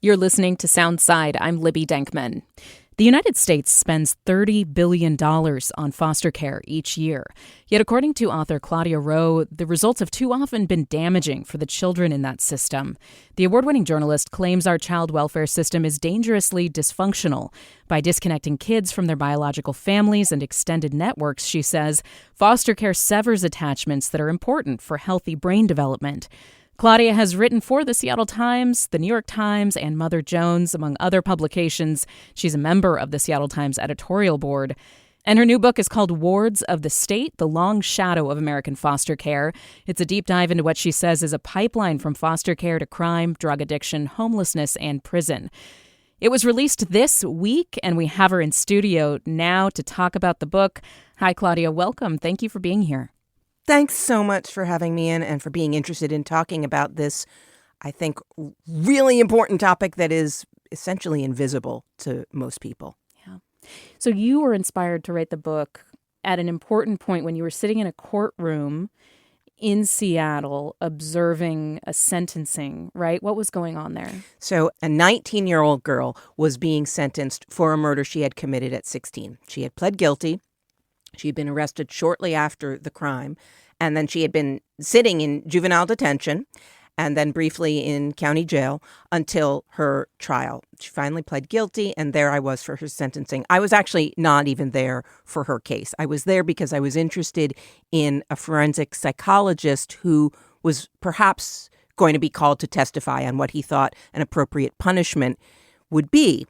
You're listening to Soundside. I'm Libby Denkman. The United States spends $30 billion on foster care each year. Yet, according to author Claudia Rowe, the results have too often been damaging for the children in that system. The award-winning journalist claims our child welfare system is dangerously dysfunctional. By disconnecting kids from their biological families and extended networks, she says, foster care severs attachments that are important for healthy brain development. Claudia has written for the Seattle Times, the New York Times, and Mother Jones, among other publications. She's a member of the Seattle Times editorial board. And her new book is called Wards of the State, The Long Shadow of American Foster Care. It's a deep dive into what she says is a pipeline from foster care to crime, drug addiction, homelessness, and prison. It was released this week, and we have her in studio now to talk about the book. Hi, Claudia. Welcome. Thank you for being here. Thanks so much for having me in and for being interested in talking about this, I think, really important topic that is essentially invisible to most people. Yeah. So you were inspired to write the book at an important point when you were sitting in a courtroom in Seattle observing a sentencing, right? What was going on there? So a 19-year-old girl was being sentenced for a murder she had committed at 16. She had pled guilty. She had been arrested shortly after the crime, and then she had been sitting in juvenile detention and then briefly in county jail until her trial. She finally pled guilty, and there I was for her sentencing. I was actually not even there for her case. I was there because I was interested in a forensic psychologist who was perhaps going to be called to testify on what he thought an appropriate punishment would be.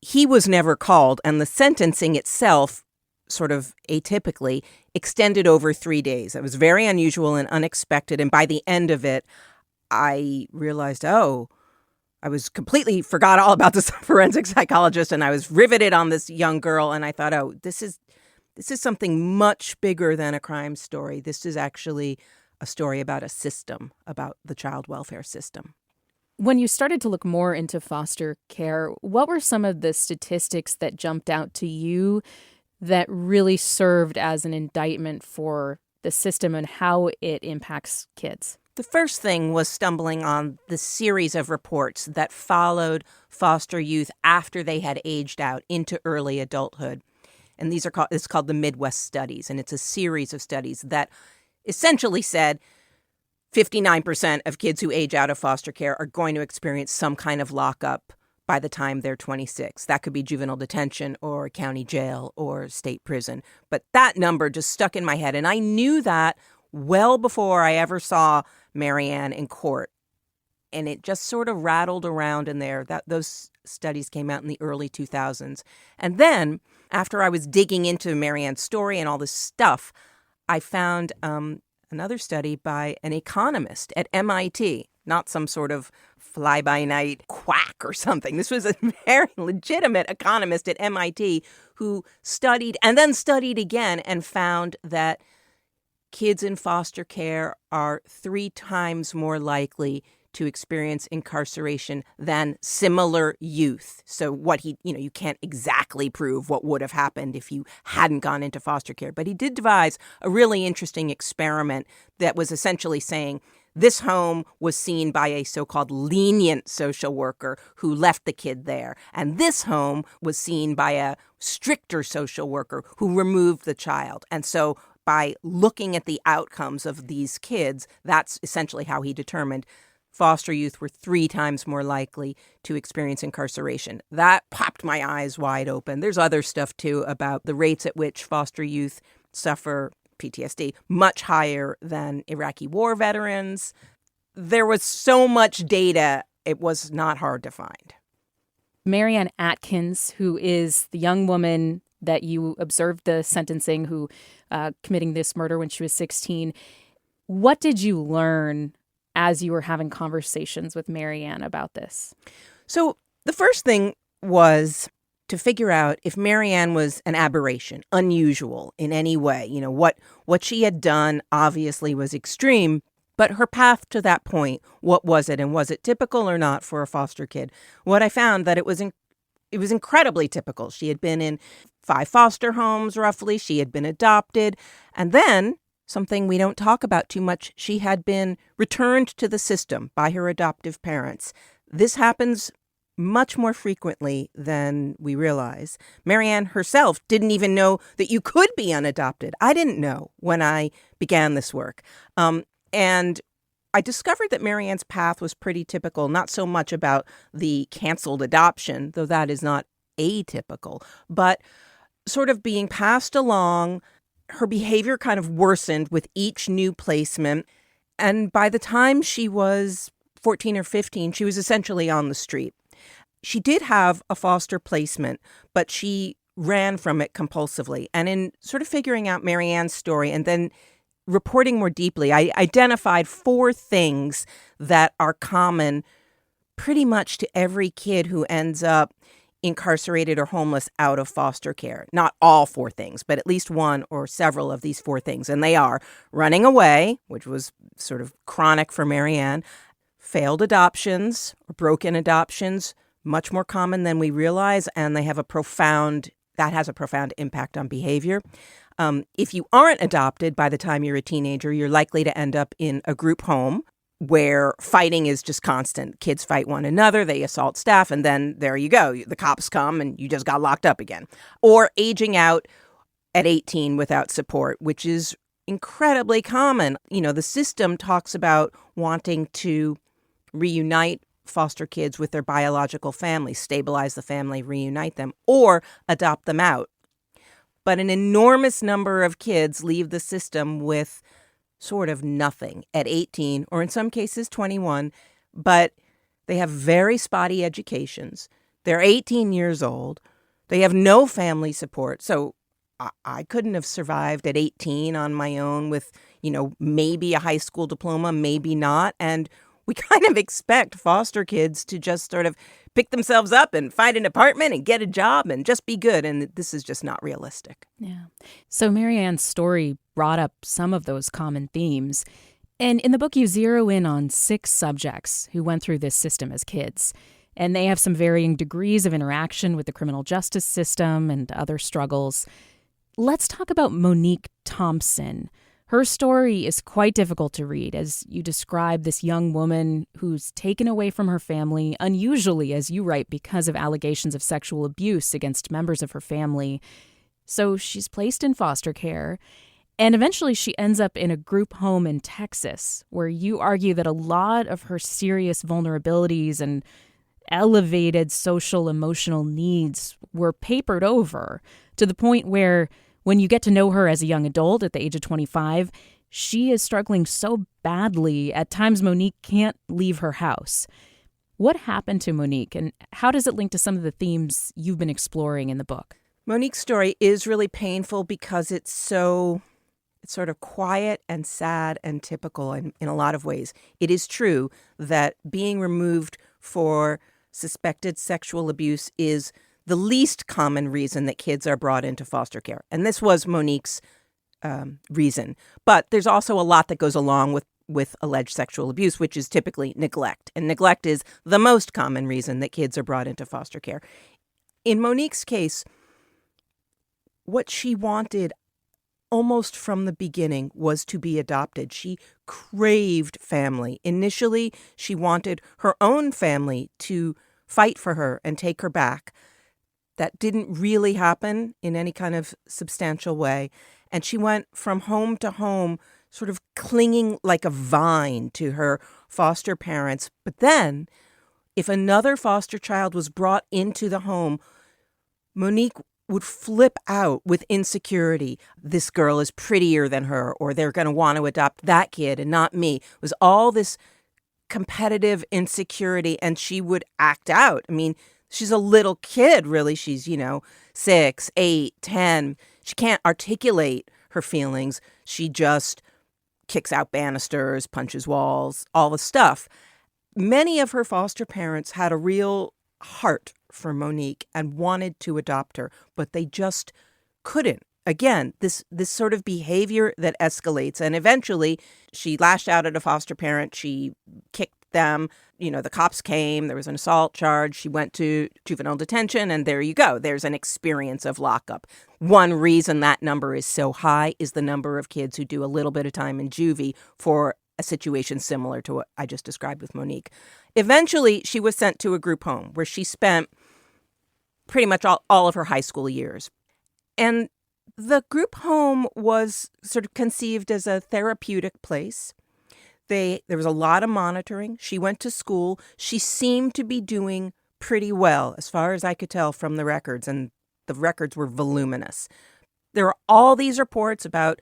He was never called, and the sentencing itself sort of atypically extended over 3 days. It was very unusual and unexpected. And by the end of it, I realized, I was completely forgot all about this forensic psychologist, and I was riveted on this young girl. And I thought, this is something much bigger than a crime story. This is actually a story about a system, about the child welfare system. When you started to look more into foster care, what were some of the statistics that jumped out to you that really served as an indictment for the system and how it impacts kids? The first thing was stumbling on the series of reports that followed foster youth after they had aged out into early adulthood. And it's called the Midwest Studies, and it's a series of studies that essentially said 59% of kids who age out of foster care are going to experience some kind of lockup by the time they're 26. That could be juvenile detention or county jail or state prison. But that number just stuck in my head. And I knew that well before I ever saw Marianne in court. And it just sort of rattled around in there. Those studies came out in the early 2000s. And then after I was digging into Marianne's story and all this stuff, I found another study by an economist at MIT, not some sort of fly-by-night quack or something. This was a very legitimate economist at MIT who studied and then studied again and found that kids in foster care are 3 times more likely to experience incarceration than similar youth. So you can't exactly prove what would have happened if you hadn't gone into foster care. But he did devise a really interesting experiment that was essentially saying this home was seen by a so-called lenient social worker who left the kid there. And this home was seen by a stricter social worker who removed the child. And so by looking at the outcomes of these kids, that's essentially how he determined foster youth were 3 times more likely to experience incarceration. That popped my eyes wide open. There's other stuff, too, about the rates at which foster youth suffer PTSD, much higher than Iraqi war veterans. There was so much data, it was not hard to find. Marianne Atkins, who is the young woman that you observed the sentencing, who committing this murder when she was 16, what did you learn as you were having conversations with Marianne about this? So the first thing was to figure out if Marianne was an aberration, unusual in any way. What she had done obviously was extreme, but her path to that point, what was it? And was it typical or not for a foster kid? What I found that it was incredibly typical. She had been in 5 foster homes, roughly. She had been adopted. And then something we don't talk about too much, she had been returned to the system by her adoptive parents. This happens much more frequently than we realize. Marianne herself didn't even know that you could be unadopted. I didn't know when I began this work. And I discovered that Marianne's path was pretty typical, not so much about the canceled adoption, though that is not atypical, but sort of being passed along. Her behavior kind of worsened with each new placement. And by the time she was 14 or 15, she was essentially on the street. She did have a foster placement, but she ran from it compulsively. And in sort of figuring out Marianne's story and then reporting more deeply, I identified 4 things that are common pretty much to every kid who ends up incarcerated or homeless out of foster care. Not all 4 things, but at least one or several of these 4 things. And they are running away, which was sort of chronic for Marianne, failed adoptions or broken adoptions, much more common than we realize, and that has a profound impact on behavior. If you aren't adopted by the time you're a teenager, you're likely to end up in a group home where fighting is just constant. Kids fight one another, they assault staff, and then there you go. The cops come and you just got locked up again. Or aging out at 18 without support, which is incredibly common. The system talks about wanting to reunite foster kids with their biological family, stabilize the family, reunite them, or adopt them out. But an enormous number of kids leave the system with sort of nothing at 18, or in some cases 21, but they have very spotty educations. They're 18 years old. They have no family support. So I couldn't have survived at 18 on my own with, maybe a high school diploma, maybe not. And we kind of expect foster kids to just sort of pick themselves up and find an apartment and get a job and just be good. And this is just not realistic. Yeah. So Marianne's story brought up some of those common themes. And in the book, you zero in on 6 subjects who went through this system as kids. And they have some varying degrees of interaction with the criminal justice system and other struggles. Let's talk about Monique Thompson. Her story is quite difficult to read as you describe this young woman who's taken away from her family, unusually, as you write, because of allegations of sexual abuse against members of her family. So she's placed in foster care, and eventually she ends up in a group home in Texas, where you argue that a lot of her serious vulnerabilities and elevated social emotional needs were papered over to the point where when you get to know her as a young adult at the age of 25, she is struggling so badly, at times Monique can't leave her house. What happened to Monique, and how does it link to some of the themes you've been exploring in the book? Monique's story is really painful because it's sort of quiet and sad and typical in a lot of ways. It is true that being removed for suspected sexual abuse is the least common reason that kids are brought into foster care. And this was Monique's reason. But there's also a lot that goes along with alleged sexual abuse, which is typically neglect. And neglect is the most common reason that kids are brought into foster care. In Monique's case, what she wanted almost from the beginning was to be adopted. She craved family. Initially, she wanted her own family to fight for her and take her back. That didn't really happen in any kind of substantial way. And she went from home to home, sort of clinging like a vine to her foster parents. But then, if another foster child was brought into the home, Monique would flip out with insecurity. This girl is prettier than her, or they're going to want to adopt that kid and not me. It was all this competitive insecurity, and she would act out. I mean, she's a little kid, really. She's, 6, 8, 10. She can't articulate her feelings. She just kicks out banisters, punches walls, all the stuff. Many of her foster parents had a real heart for Monique and wanted to adopt her, but they just couldn't. Again, this sort of behavior that escalates. And eventually, she lashed out at a foster parent. She kicked them. The cops came. There was an assault charge. She went to juvenile detention, and there you go. There's an experience of lockup. One reason that number is so high is the number of kids who do a little bit of time in juvie for a situation similar to what I just described with Monique. Eventually, she was sent to a group home where she spent pretty much all of her high school years. And the group home was sort of conceived as a therapeutic place. There was a lot of monitoring. She went to school. She seemed to be doing pretty well, as far as I could tell from the records, and the records were voluminous. There are all these reports about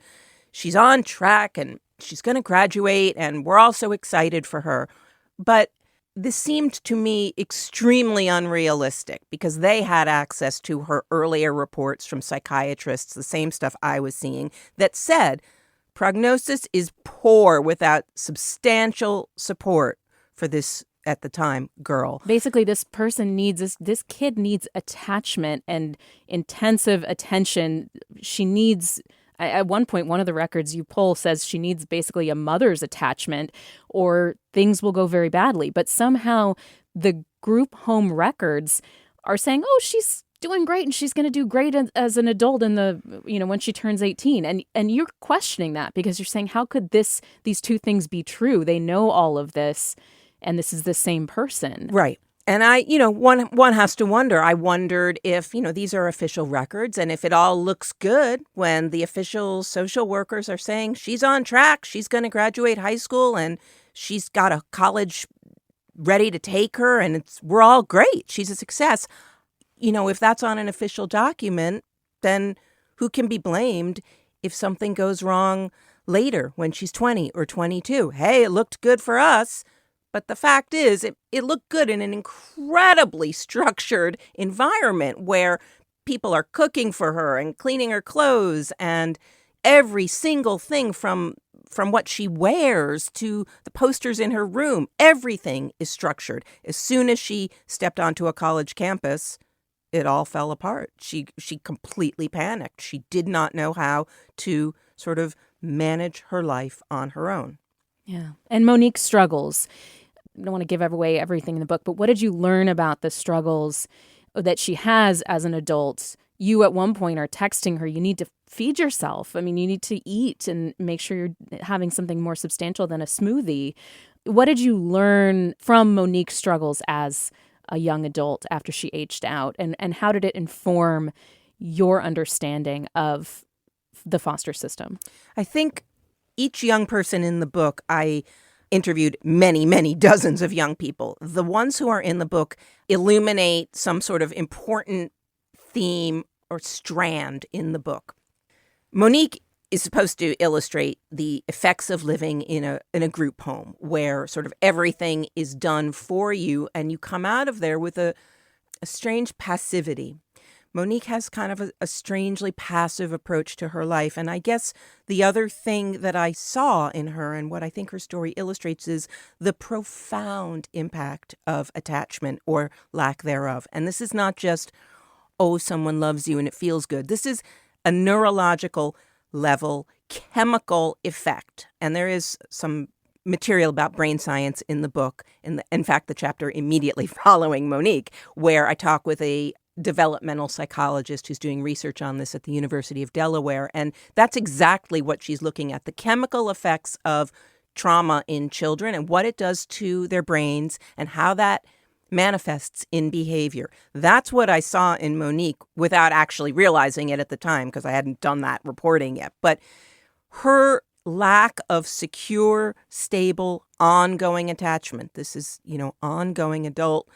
she's on track and she's going to graduate, and we're all so excited for her. But this seemed to me extremely unrealistic because they had access to her earlier reports from psychiatrists, the same stuff I was seeing, that said prognosis is poor without substantial support for this, at the time, girl. Basically, this kid needs attachment and intensive attention. She needs, at one point, one of the records you pull says she needs basically a mother's attachment or things will go very badly. But somehow the group home records are saying, oh, she's doing great and she's going to do great as an adult when she turns 18. And you're questioning that because you're saying, how could these two things be true? They know all of this. And this is the same person. Right. And one has to wonder. I wondered if, these are official records and if it all looks good when the official social workers are saying she's on track, she's going to graduate high school and she's got a college ready to take her and we're all great. She's a success. If that's on an official document, then who can be blamed if something goes wrong later when she's 20 or 22? Hey, it looked good for us. But the fact is, it looked good in an incredibly structured environment where people are cooking for her and cleaning her clothes and every single thing from what she wears to the posters in her room. Everything is structured. As soon as she stepped onto a college campus, it all fell apart. She completely panicked. She did not know how to sort of manage her life on her own. Yeah. And Monique struggles. I don't want to give away everything in the book, but what did you learn about the struggles that she has as an adult? You at one point are texting her, you need to feed yourself. I mean, you need to eat and make sure you're having something more substantial than a smoothie. What did you learn from Monique's struggles as a young adult after she aged out? And how did it inform your understanding of the foster system? I think each young person in the book, I interviewed many, many dozens of young people. The ones who are in the book illuminate some sort of important theme or strand in the book. Monique is supposed to illustrate the effects of living in a group home where sort of everything is done for you and you come out of there with a strange passivity. Monique has kind of a strangely passive approach to her life. And I guess the other thing that I saw in her and what I think her story illustrates is the profound impact of attachment or lack thereof. And this is not just, oh, someone loves you and it feels good. This is a neurological level chemical effect. And there is some material about brain science in the book. In fact, the chapter immediately following Monique, where I talk with a developmental psychologist who's doing research on this at the University of Delaware. And that's exactly what she's looking at, the chemical effects of trauma in children and what it does to their brains and how that manifests in behavior. That's what I saw in Monique without actually realizing it at the time because I hadn't done that reporting yet. But her lack of secure, stable, ongoing attachment, this is, ongoing adult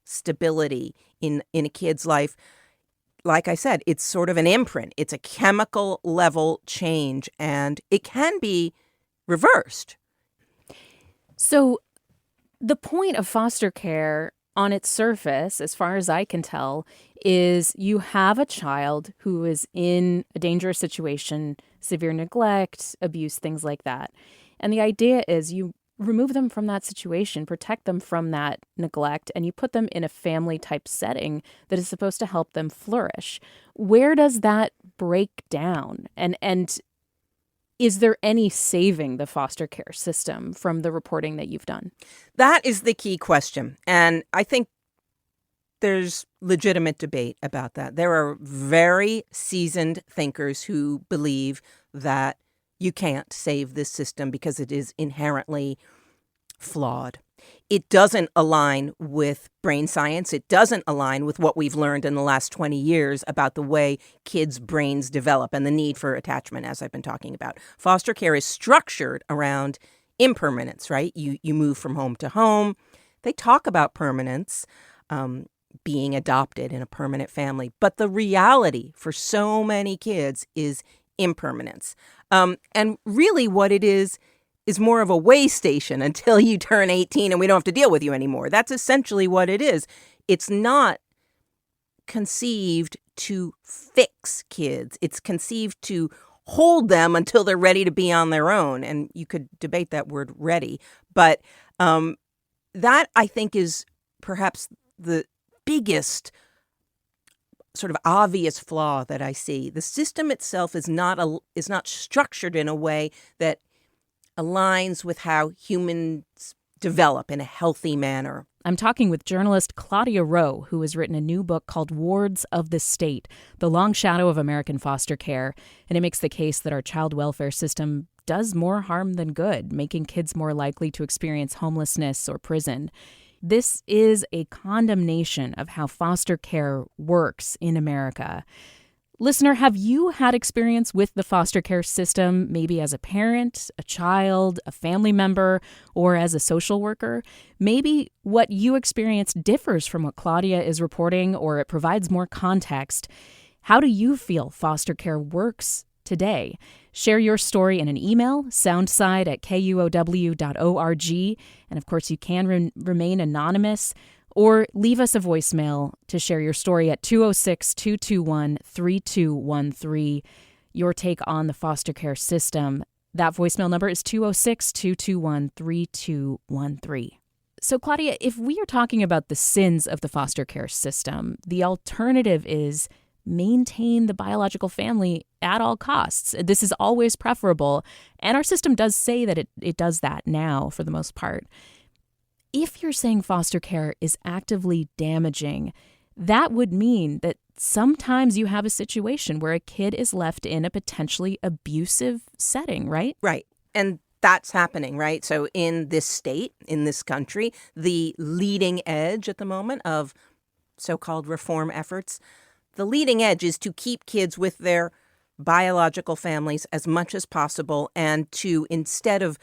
stability in a kid's life. Like I said, it's sort of an imprint. It's a chemical level change, and it can be reversed. So the point of foster care on its surface, as far as I can tell, is you have a child who is in a dangerous situation, severe neglect, abuse, things like that. And the idea is you remove them from that situation, protect them from that neglect, and you put them in a family-type setting that is supposed to help them flourish. Where does that break down? And is there any saving the foster care system from the reporting that you've done? That is the key question. And I think there's legitimate debate about that. There are very seasoned thinkers who believe that You can't save this system because it is inherently flawed. It doesn't align with brain science. It doesn't align with what we've learned in the last 20 years about the way kids' brains develop and the need for attachment, as I've been talking about. Foster care is structured around impermanence, right? You move from home to home. They talk about permanence, being adopted in a permanent family. But the reality for so many kids is impermanence. And really what it is more of a way station until you turn 18 and we don't have to deal with you anymore. That's essentially what it is. It's not conceived to fix kids. It's conceived to hold them until they're ready to be on their own. And you could debate that word ready. But that, I think, is perhaps the biggest sort of obvious flaw that I see. The system itself is not structured in a way that aligns with how humans develop in a healthy manner. I'm talking with journalist Claudia Rowe, who has written a new book called Wards of the State, The Long Shadow of American Foster Care. And it makes the case that our child welfare system does more harm than good, making kids more likely to experience homelessness or prison. This is a condemnation of how foster care works in America. Listener, have you had experience with the foster care system, maybe as a parent, a child, a family member, or as a social worker? Maybe what you experienced differs from what Claudia is reporting, or it provides more context. How do you feel foster care works today? Share your story in an email, soundside@kuow.org. And of course, you can remain anonymous. Or leave us a voicemail to share your story at 206-221-3213, your take on the foster care system. That voicemail number is 206-221-3213. So, Claudia, if we are talking about the sins of the foster care system, the alternative is maintain the biological family at all costs. This is always preferable, and our system does say that it does that now for the most part. If you're saying foster care is actively damaging, that would mean that sometimes you have a situation where a kid is left in a potentially abusive setting, right? Right. And that's happening, right? So in this state, in this country, the leading edge at the moment of so-called reform efforts, the leading edge is to keep kids with their biological families as much as possible, and to, instead of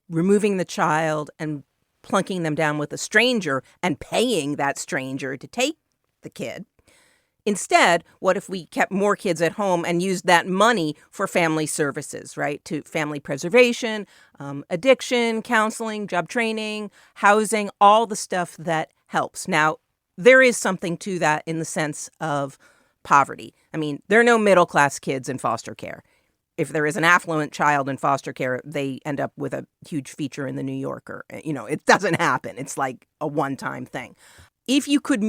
removing the child and plunking them down with a stranger and paying that stranger to take the kid. Instead, what if we kept more kids at home and used that money for family services, right? To family preservation, addiction, counseling, job training, housing, all the stuff that helps. Now, there is something to that in the sense of poverty. I mean, there are no middle-class kids in foster care. If there is an affluent child in foster care, they end up with a huge feature in the New Yorker. You know, it doesn't happen. It's like a one-time thing. If you could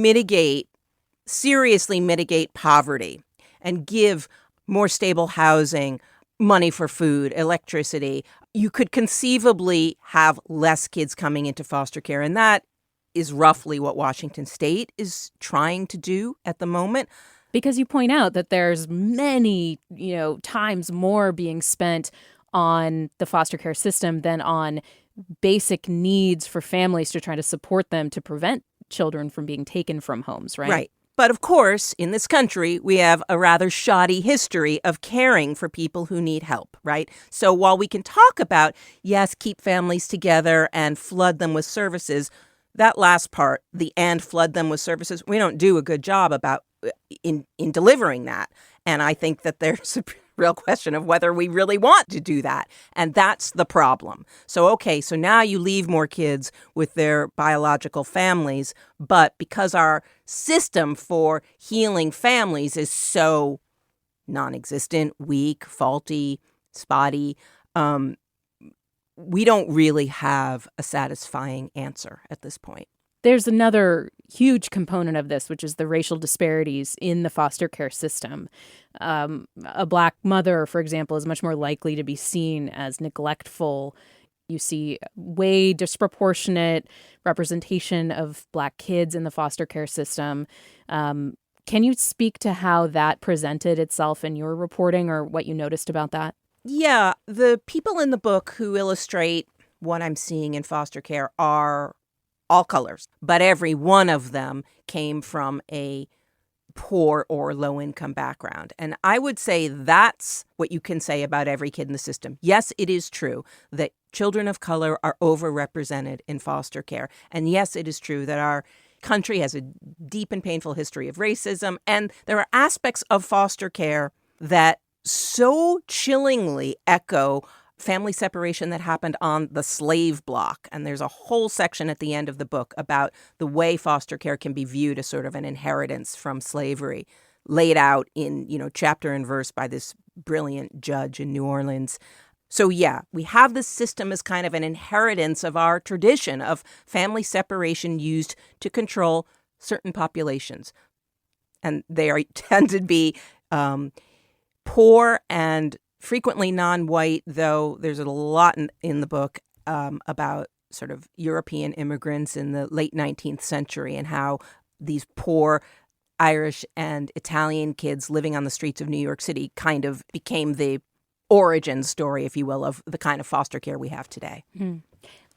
seriously mitigate poverty and give more stable housing, money for food, electricity, you could conceivably have less kids coming into foster care. And that is roughly what Washington State is trying to do at the moment. Because you point out that there's many, times more being spent on the foster care system than on basic needs for families to try to support them to prevent children from being taken from homes, right? Right. But of course, in this country, we have a rather shoddy history of caring for people who need help, right? So while we can talk about, yes, keep families together and flood them with services, that last part, and flood them with services, we don't do a good job about in delivering that. And I think that there's a real question of whether we really want to do that. And that's the problem. So now you leave more kids with their biological families, but because our system for healing families is so non-existent, weak, faulty, spotty, we don't really have a satisfying answer at this point. There's another huge component of this, which is the racial disparities in the foster care system. A Black mother, for example, is much more likely to be seen as neglectful. You see way disproportionate representation of Black kids in the foster care system. Can you speak to how that presented itself in your reporting or what you noticed about that? Yeah, the people in the book who illustrate what I'm seeing in foster care are all colors, but every one of them came from a poor or low income background. And I would say that's what you can say about every kid in the system. Yes, it is true that children of color are overrepresented in foster care. And yes, it is true that our country has a deep and painful history of racism. And there are aspects of foster care that so chillingly echo family separation that happened on the slave block. And there's a whole section at the end of the book about the way foster care can be viewed as sort of an inheritance from slavery, laid out in, chapter and verse by this brilliant judge in New Orleans. So yeah, we have this system as kind of an inheritance of our tradition of family separation used to control certain populations. And they tend to be poor and frequently non-white, though there's a lot in the book about sort of European immigrants in the late 19th century and how these poor Irish and Italian kids living on the streets of New York City kind of became the origin story, if you will, of the kind of foster care we have today. Mm.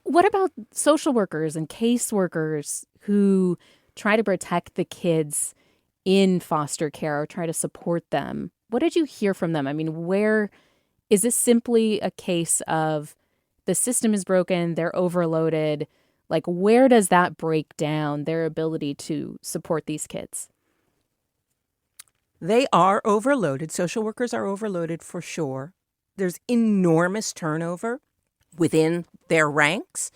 What about social workers and caseworkers who try to protect the kids in foster care or try to support them? What did you hear from them? I mean, where is this simply a case of the system is broken, they're overloaded? Like, where does that break down their ability to support these kids? They are overloaded. Social workers are overloaded for sure. There's enormous turnover within their ranks.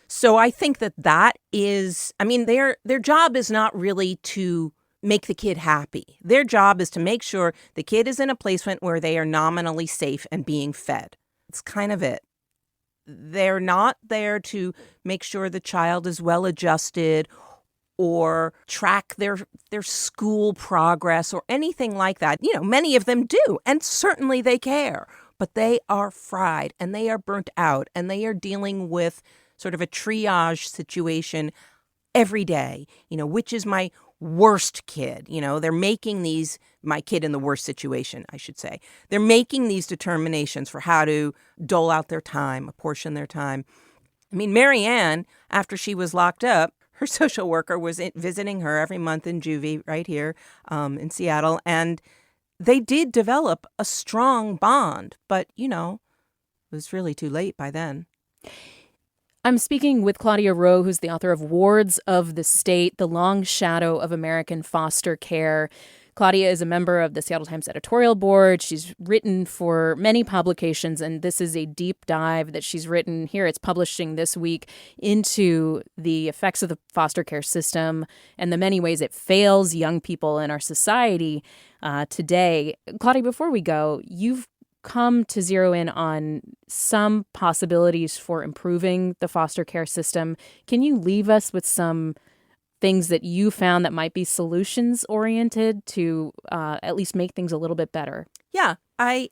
So I think that is, their job is not really to make the kid happy. Their job is to make sure the kid is in a placement where they are nominally safe and being fed. It's kind of it. They're not there to make sure the child is well adjusted or track their school progress or anything like that. Many of them do, and certainly they care, but they are fried and they are burnt out and they are dealing with sort of a triage situation every day. Which is my worst kid? They're making my kid in the worst situation, I should say. They're making these determinations for how to dole out their time, apportion their time. Marianne, after she was locked up, her social worker was visiting her every month in juvie right here in Seattle. And they did develop a strong bond, but, it was really too late by then. I'm speaking with Claudia Rowe, who's the author of Wards of the State, The Long Shadow of American Foster Care. Claudia is a member of the Seattle Times editorial board. She's written for many publications, and this is a deep dive that she's written here. It's publishing this week into the effects of the foster care system and the many ways it fails young people in our society today. Claudia, before we go, you've come to zero in on some possibilities for improving the foster care system. Can you leave us with some things that you found that might be solutions oriented to at least make things a little bit better? Yeah, I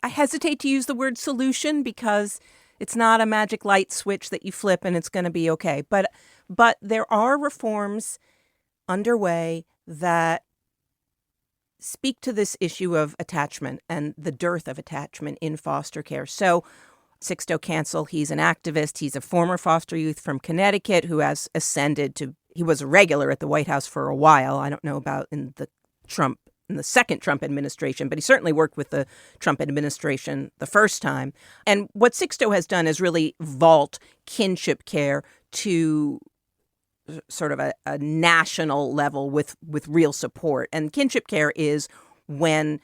hesitate to use the word solution because it's not a magic light switch that you flip and it's going to be okay. But there are reforms underway that speak to this issue of attachment and the dearth of attachment in foster care. So Sixto Cancel, he's an activist. He's a former foster youth from Connecticut who has ascended to, he was a regular at the White House for a while. I don't know about in the second Trump administration, but he certainly worked with the Trump administration the first time. And what Sixto has done is really vault kinship care to sort of a national level with real support. And kinship care is when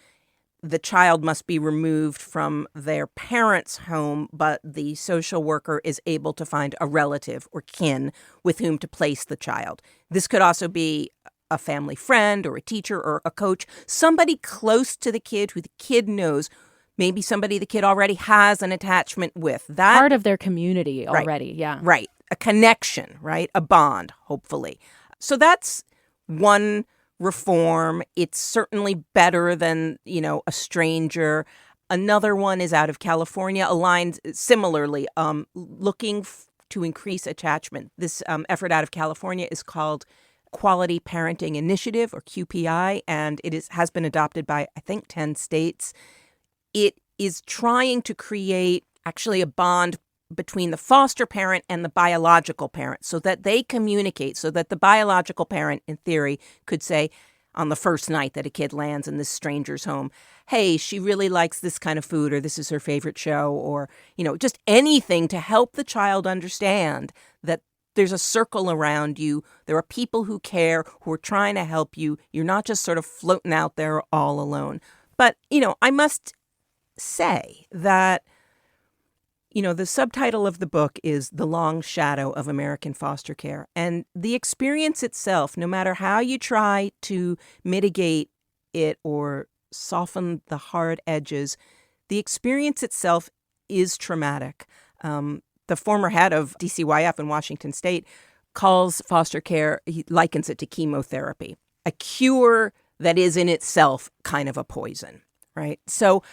the child must be removed from their parents' home, but the social worker is able to find a relative or kin with whom to place the child. This could also be a family friend or a teacher or a coach, somebody close to the kid who the kid knows, maybe somebody the kid already has an attachment with. That part of their community already, right, yeah. Right. A connection, right? A bond, hopefully. So that's one reform. It's certainly better than, a stranger. Another one is out of California, aligned similarly, looking to increase attachment. This effort out of California is called Quality Parenting Initiative, or QPI, and it has been adopted by, I think, 10 states. It is trying to create actually a bond between the foster parent and the biological parent so that they communicate, so that the biological parent, in theory, could say on the first night that a kid lands in this stranger's home, hey, she really likes this kind of food, or this is her favorite show, or, just anything to help the child understand that there's a circle around you. There are people who care, who are trying to help you. You're not just sort of floating out there all alone. But, I must say that the subtitle of the book is The Long Shadow of American Foster Care. And the experience itself, no matter how you try to mitigate it or soften the hard edges, the experience itself is traumatic. The former head of DCYF in Washington State calls foster care, he likens it to chemotherapy, a cure that is in itself kind of a poison, right? So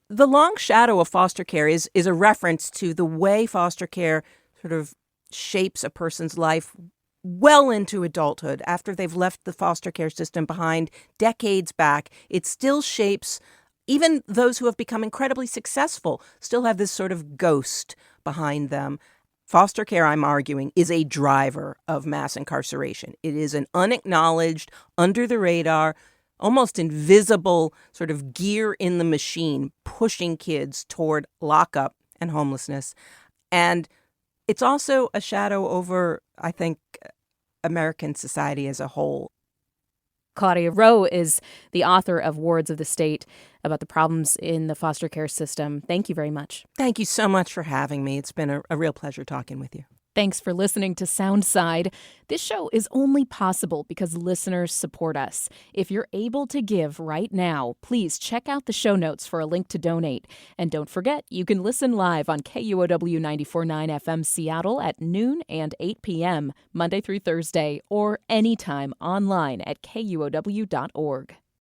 the long shadow of foster care is a reference to the way foster care sort of shapes a person's life well into adulthood. After they've left the foster care system behind decades back, it still shapes even those who have become incredibly successful, still have this sort of ghost behind them. Foster care, I'm arguing, is a driver of mass incarceration. It is an unacknowledged, under the radar, almost invisible sort of gear in the machine pushing kids toward lockup and homelessness. And it's also a shadow over, I think, American society as a whole. Claudia Rowe is the author of Wards of the State about the problems in the foster care system. Thank you very much. Thank you so much for having me. It's been a real pleasure talking with you. Thanks for listening to Soundside. This show is only possible because listeners support us. If you're able to give right now, please check out the show notes for a link to donate. And don't forget, you can listen live on KUOW 94.9 FM Seattle at noon and 8 p.m., Monday through Thursday, or anytime online at KUOW.org.